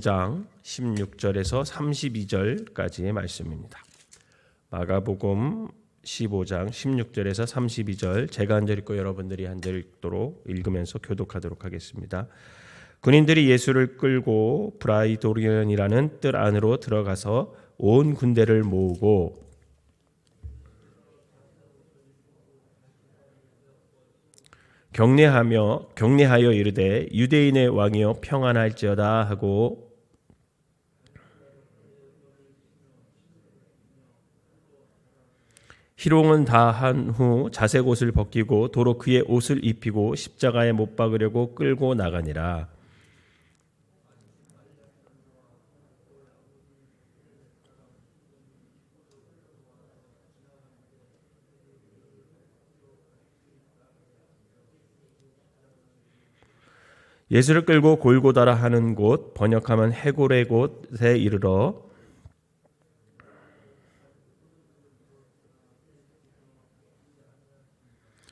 장 16절에서 32절까지의 말씀입니다. 마가복음 15장 16절에서 32절 제가 한 절 읽고 여러분들이 한 절 읽도록 읽으면서 교독하도록 하겠습니다. 군인들이 예수를 끌고 브라이도리언이라는 뜰 안으로 들어가서 온 군대를 모으고 경례하여 이르되 유대인의 왕이여 평안할지어다 하고 희롱은 다 한 후 자색 옷을 벗기고 도로 그의 옷을 입히고 십자가에 못 박으려고 끌고 나가니라. 예수를 끌고 골고다라 하는 곳, 번역하면 해골의 곳에 이르러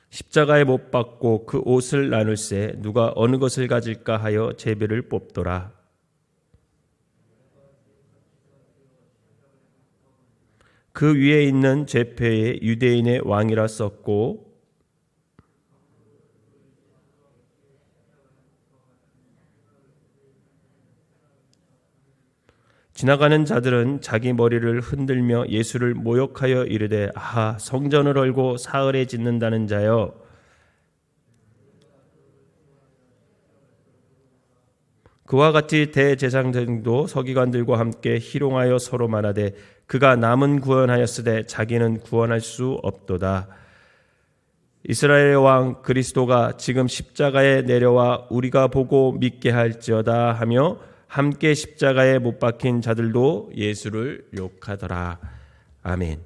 십자가에 못 박고 그 옷을 나눌세 누가 어느 것을 가질까 하여 제비를 뽑더라. 그 위에 있는 제표에 유대인의 왕이라 썼고 지나가는 자들은 자기 머리를 흔들며 예수를 모욕하여 이르되 아하 성전을 헐고 사흘에 짓는다는 자여 그와 같이 대제사장들도 서기관들과 함께 희롱하여 서로 말하되 그가 남은 구원하였으되 자기는 구원할 수 없도다. 이스라엘의 왕 그리스도가 지금 십자가에 내려와 우리가 보고 믿게 할지어다 하며 함께 십자가에 못 박힌 자들도 예수를 욕하더라. 아멘.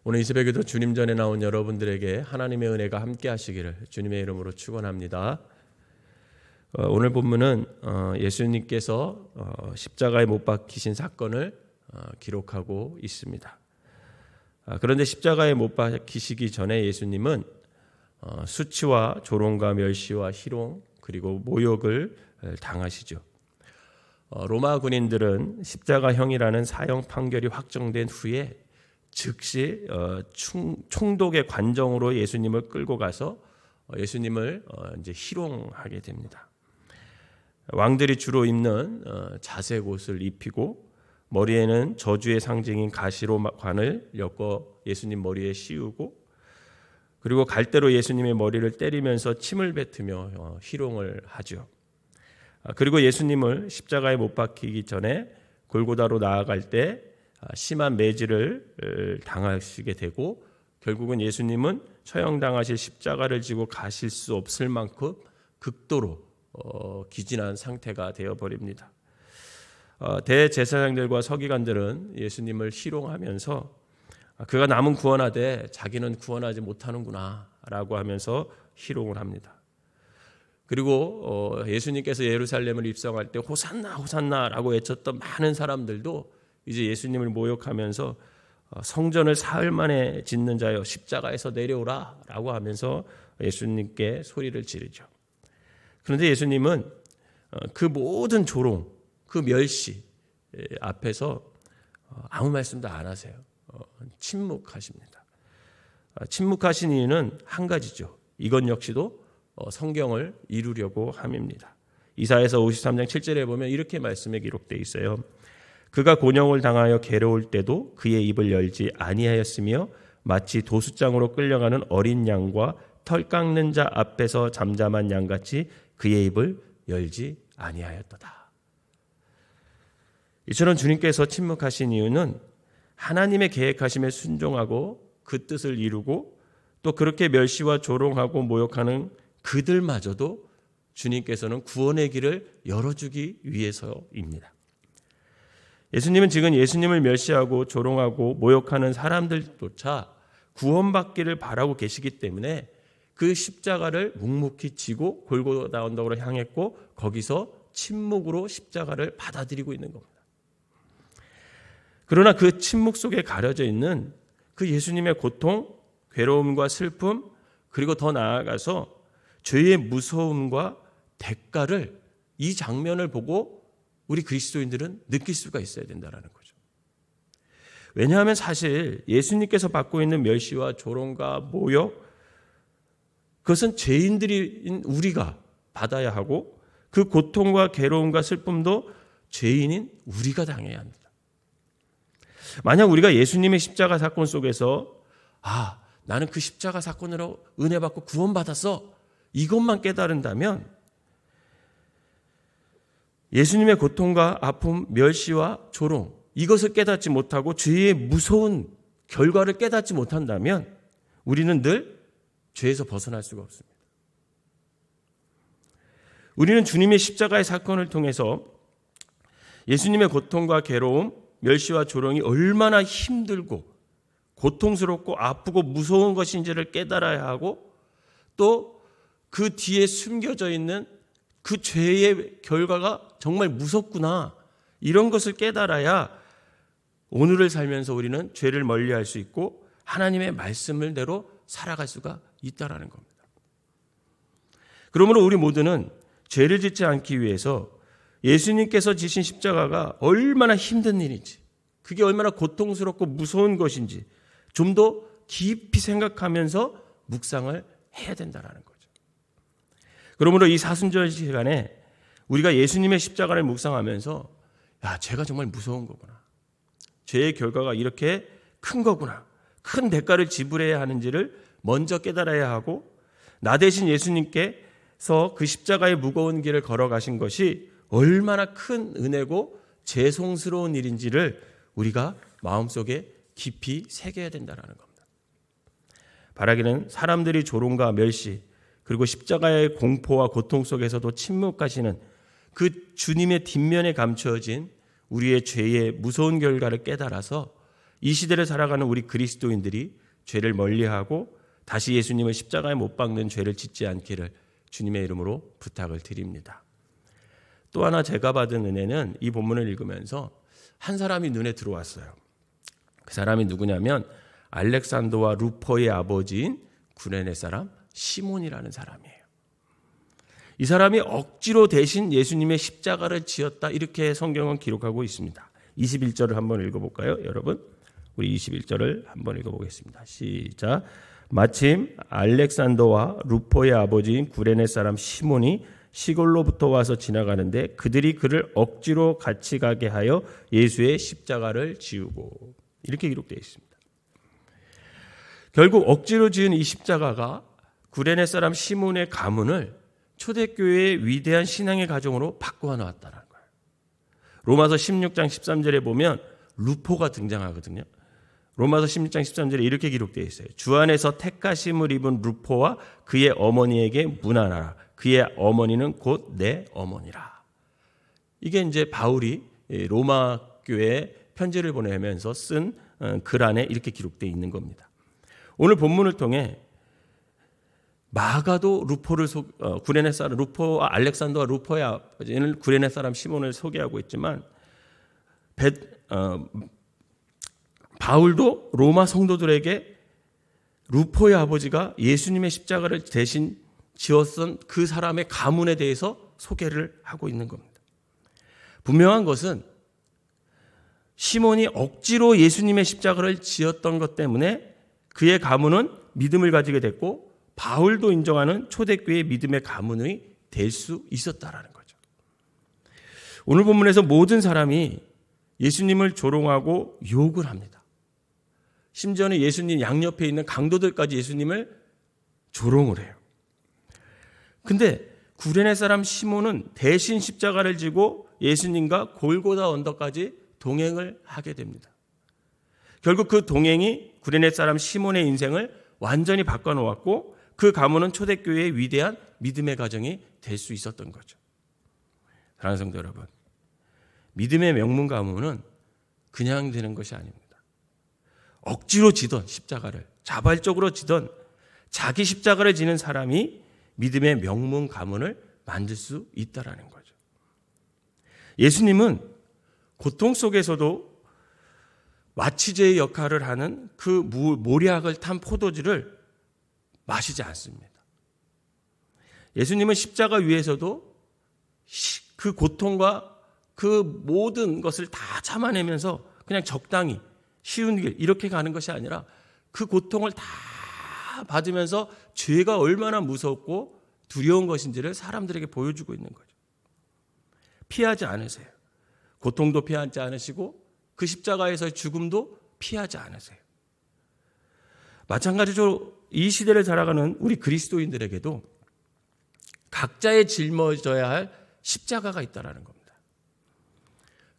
오늘 이 새벽에도 주님 전에 나온 여러분들에게 하나님의 은혜가 함께 하시기를 주님의 이름으로 축원합니다. 오늘 본문은 예수님께서 십자가에 못 박히신 사건을 기록하고 있습니다. 그런데 십자가에 못 박히시기 전에 예수님은 수치와 조롱과 멸시와 희롱 그리고 모욕을 당하시죠. 로마 군인들은 십자가형이라는 사형 판결이 확정된 후에 즉시 총독의 관정으로 예수님을 끌고 가서 예수님을 이제 희롱하게 됩니다. 왕들이 주로 입는 자색 옷을 입히고 머리에는 저주의 상징인 가시로관을 엮어 예수님 머리에 씌우고 그리고 갈대로 예수님의 머리를 때리면서 침을 뱉으며 희롱을 하죠. 그리고 예수님을 십자가에 못 박히기 전에 골고다로 나아갈 때 심한 매질을 당하시게 되고 결국은 예수님은 처형당하실 십자가를 지고 가실 수 없을 만큼 극도로 기진한 상태가 되어버립니다. 대제사장들과 서기관들은 예수님을 희롱하면서 그가 남은 구원하되 자기는 구원하지 못하는구나 라고 하면서 희롱을 합니다. 그리고 예수님께서 예루살렘을 입성할 때 호산나 호산나라고 외쳤던 많은 사람들도 이제 예수님을 모욕하면서 성전을 사흘 만에 짓는 자여 십자가에서 내려오라 라고 하면서 예수님께 소리를 지르죠. 그런데 예수님은 그 모든 조롱, 그 멸시 앞에서 아무 말씀도 안 하세요. 침묵하십니다. 침묵하신 이유는 한 가지죠. 이것 역시도 성경을 이루려고 함입니다. 이사야서 53장 7절에 보면 이렇게 말씀에 기록되어 있어요. 그가 곤욕을 당하여 괴로울 때도 그의 입을 열지 아니하였으며 마치 도수장으로 끌려가는 어린 양과 털 깎는 자 앞에서 잠잠한 양같이 그의 입을 열지 아니하였도다. 이처럼 주님께서 침묵하신 이유는 하나님의 계획하심에 순종하고 그 뜻을 이루고 또 그렇게 멸시와 조롱하고 모욕하는 그들마저도 주님께서는 구원의 길을 열어주기 위해서입니다. 예수님은 지금 예수님을 멸시하고 조롱하고 모욕하는 사람들조차 구원받기를 바라고 계시기 때문에 그 십자가를 묵묵히 지고 골고다 언덕으로 향했고 거기서 침묵으로 십자가를 받아들이고 있는 겁니다. 그러나 그 침묵 속에 가려져 있는 그 예수님의 고통, 괴로움과 슬픔 그리고 더 나아가서 죄의 무서움과 대가를 이 장면을 보고 우리 그리스도인들은 느낄 수가 있어야 된다는 거죠. 왜냐하면 사실 예수님께서 받고 있는 멸시와 조롱과 모욕, 그것은 죄인들인 우리가 받아야 하고 그 고통과 괴로움과 슬픔도 죄인인 우리가 당해야 합니다. 만약 우리가 예수님의 십자가 사건 속에서 나는 그 십자가 사건으로 은혜 받고 구원받았어, 이것만 깨달은다면 예수님의 고통과 아픔, 멸시와 조롱, 이것을 깨닫지 못하고 죄의 무서운 결과를 깨닫지 못한다면 우리는 늘 죄에서 벗어날 수가 없습니다. 우리는 주님의 십자가의 사건을 통해서 예수님의 고통과 괴로움, 멸시와 조롱이 얼마나 힘들고 고통스럽고 아프고 무서운 것인지를 깨달아야 하고, 또 그 뒤에 숨겨져 있는 그 죄의 결과가 정말 무섭구나, 이런 것을 깨달아야 오늘을 살면서 우리는 죄를 멀리할 수 있고 하나님의 말씀을 대로 살아갈 수가 있다라는 겁니다. 그러므로 우리 모두는 죄를 짓지 않기 위해서 예수님께서 지신 십자가가 얼마나 힘든 일인지, 그게 얼마나 고통스럽고 무서운 것인지 좀 더 깊이 생각하면서 묵상을 해야 된다는 거죠. 그러므로 이 사순절 시간에 우리가 예수님의 십자가를 묵상하면서 죄가 정말 무서운 거구나, 죄의 결과가 이렇게 큰 거구나, 큰 대가를 지불해야 하는지를 먼저 깨달아야 하고, 나 대신 예수님께서 그 십자가의 무거운 길을 걸어가신 것이 얼마나 큰 은혜고 죄송스러운 일인지를 우리가 마음속에 깊이 새겨야 된다는 겁니다. 바라기는 사람들이 조롱과 멸시, 그리고 십자가의 공포와 고통 속에서도 침묵하시는 그 주님의 뒷면에 감추어진 우리의 죄의 무서운 결과를 깨달아서 이 시대를 살아가는 우리 그리스도인들이 죄를 멀리하고 다시 예수님을 십자가에 못 박는 죄를 짓지 않기를 주님의 이름으로 부탁을 드립니다. 또 하나 제가 받은 은혜는 이 본문을 읽으면서 한 사람이 눈에 들어왔어요. 그 사람이 누구냐면 알렉산더와 루포의 아버지인 구레네 사람 시몬이라는 사람이에요. 이 사람이 억지로 대신 예수님의 십자가를 지었다, 이렇게 성경은 기록하고 있습니다. 21절을 한번 읽어볼까요, 여러분? 우리 21절을 한번 읽어보겠습니다. 시작. 마침 알렉산더와 루포의 아버지인 구레네 사람 시몬이 시골로부터 와서 지나가는데 그들이 그를 억지로 같이 가게 하여 예수의 십자가를 지우고, 이렇게 기록되어 있습니다. 결국 억지로 지은 이 십자가가 구레네 사람 시몬의 가문을 초대교회의 위대한 신앙의 가정으로 바꾸어 놓았다는 거예요. 로마서 16장 13절에 보면 루포가 등장하거든요. 로마서 16장 13절에 이렇게 기록되어 있어요. 주 안에서 택하심을 입은 루포와 그의 어머니에게 문안하라. 그의 어머니는 곧 내 어머니라. 이게 이제 바울이 로마 교회에 편지를 보내면서 쓴 글 안에 이렇게 기록되어 있는 겁니다. 오늘 본문을 통해 마가도 루포를 구레네 사람 루포와 알렉산더와 루포의 아버지는 구레네 사람 시몬을 소개하고 있지만 바울도 로마 성도들에게 루포의 아버지가 예수님의 십자가를 대신 지었던 그 사람의 가문에 대해서 소개를 하고 있는 겁니다. 분명한 것은 시몬이 억지로 예수님의 십자가를 지었던 것 때문에 그의 가문은 믿음을 가지게 됐고 바울도 인정하는 초대교회의 믿음의 가문이 될 수 있었다라는 거죠. 오늘 본문에서 모든 사람이 예수님을 조롱하고 욕을 합니다. 심지어는 예수님 양옆에 있는 강도들까지 예수님을 조롱을 해요. 근데 구레네 사람 시몬은 대신 십자가를 지고 예수님과 골고다 언덕까지 동행을 하게 됩니다. 결국 그 동행이 구레네 사람 시몬의 인생을 완전히 바꿔놓았고 그 가문은 초대교회의 위대한 믿음의 가정이 될 수 있었던 거죠. 사랑하는 성도 여러분, 믿음의 명문 가문은 그냥 되는 것이 아닙니다. 억지로 지던 십자가를, 자발적으로 지던 자기 십자가를 지는 사람이 믿음의 명문 가문을 만들 수 있다라는 거죠. 예수님은 고통 속에서도 마취제의 역할을 하는 그 모략을 탄 포도주를 마시지 않습니다. 예수님은 십자가 위에서도 그 고통과 그 모든 것을 다 참아내면서 그냥 적당히 쉬운 길 이렇게 가는 것이 아니라 그 고통을 다 받으면서 죄가 얼마나 무섭고 두려운 것인지를 사람들에게 보여주고 있는 거죠. 피하지 않으세요. 고통도 피하지 않으시고 그 십자가에서의 죽음도 피하지 않으세요. 마찬가지로 이 시대를 살아가는 우리 그리스도인들에게도 각자의 짊어져야 할 십자가가 있다는 겁니다.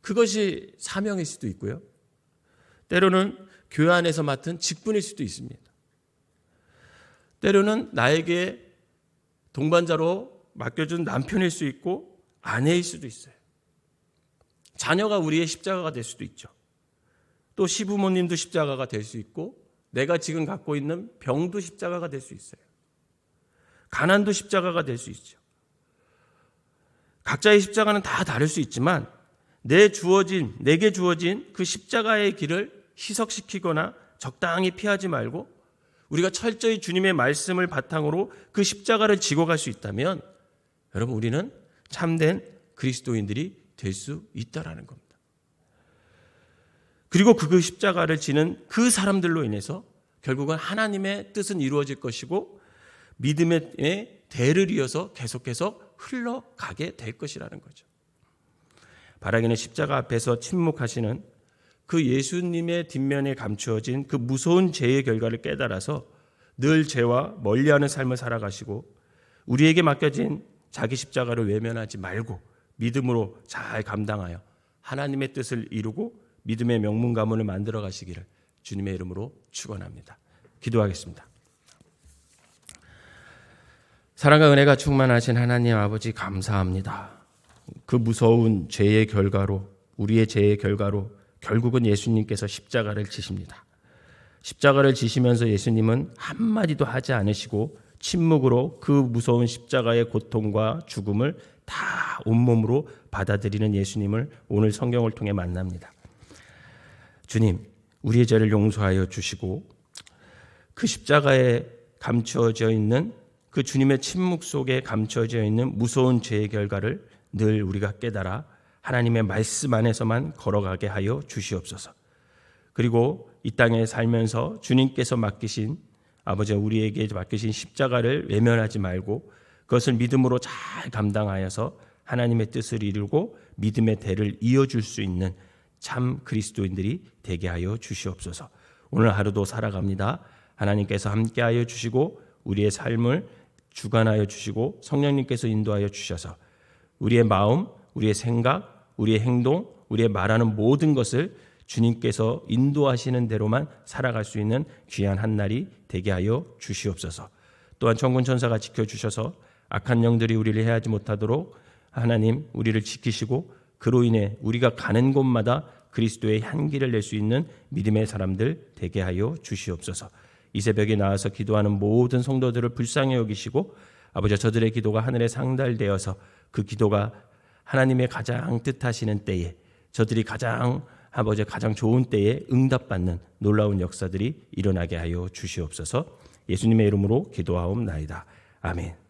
그것이 사명일 수도 있고요. 때로는 교회 안에서 맡은 직분일 수도 있습니다. 때로는 나에게 동반자로 맡겨준 남편일 수 있고 아내일 수도 있어요. 자녀가 우리의 십자가가 될 수도 있죠. 또 시부모님도 십자가가 될 수 있고 내가 지금 갖고 있는 병도 십자가가 될 수 있어요. 가난도 십자가가 될 수 있죠. 각자의 십자가는 다 다를 수 있지만 내게 주어진 그 십자가의 길을 희석시키거나 적당히 피하지 말고 우리가 철저히 주님의 말씀을 바탕으로 그 십자가를 지고 갈 수 있다면 여러분 우리는 참된 그리스도인들이 될 수 있다라는 겁니다. 그리고 그 십자가를 지는 그 사람들로 인해서 결국은 하나님의 뜻은 이루어질 것이고 믿음의 대를 이어서 계속해서 흘러가게 될 것이라는 거죠. 바라기는 십자가 앞에서 침묵하시는 그 예수님의 뒷면에 감추어진 그 무서운 죄의 결과를 깨달아서 늘 죄와 멀리하는 삶을 살아가시고 우리에게 맡겨진 자기 십자가를 외면하지 말고 믿음으로 잘 감당하여 하나님의 뜻을 이루고 믿음의 명문 가문을 만들어 가시기를 주님의 이름으로 축원합니다. 기도하겠습니다. 사랑과 은혜가 충만하신 하나님 아버지 감사합니다. 그 무서운 죄의 결과로 우리의 죄의 결과로 결국은 예수님께서 십자가를 지십니다. 십자가를 지시면서 예수님은 한마디도 하지 않으시고 침묵으로 그 무서운 십자가의 고통과 죽음을 다 온몸으로 받아들이는 예수님을 오늘 성경을 통해 만납니다. 주님, 우리의 죄를 용서하여 주시고 그 십자가에 감추어져 있는 그 주님의 침묵 속에 감추어져 있는 무서운 죄의 결과를 늘 우리가 깨달아 하나님의 말씀 안에서만 걸어가게 하여 주시옵소서. 그리고 이 땅에 살면서 주님께서 맡기신 아버지 우리에게 맡기신 십자가를 외면하지 말고 그것을 믿음으로 잘 감당하여서 하나님의 뜻을 이루고 믿음의 대를 이어줄 수 있는 참 그리스도인들이 되게 하여 주시옵소서. 오늘 하루도 살아갑니다. 하나님께서 함께하여 주시고 우리의 삶을 주관하여 주시고 성령님께서 인도하여 주셔서 우리의 마음, 우리의 생각, 우리의 행동, 우리의 말하는 모든 것을 주님께서 인도하시는 대로만 살아갈 수 있는 귀한 한 날이 되게 하여 주시옵소서. 또한 천군 천사가 지켜주셔서 악한 영들이 우리를 해하지 못하도록 하나님 우리를 지키시고 그로 인해 우리가 가는 곳마다 그리스도의 향기를 낼 수 있는 믿음의 사람들 되게 하여 주시옵소서. 이 새벽에 나와서 기도하는 모든 성도들을 불쌍히 여기시고 아버지 저들의 기도가 하늘에 상달되어서 그 기도가 하나님의 가장 뜻하시는 때에 저들이 가장 좋은 때에 응답받는 놀라운 역사들이 일어나게 하여 주시옵소서. 예수님의 이름으로 기도하옵나이다. 아멘.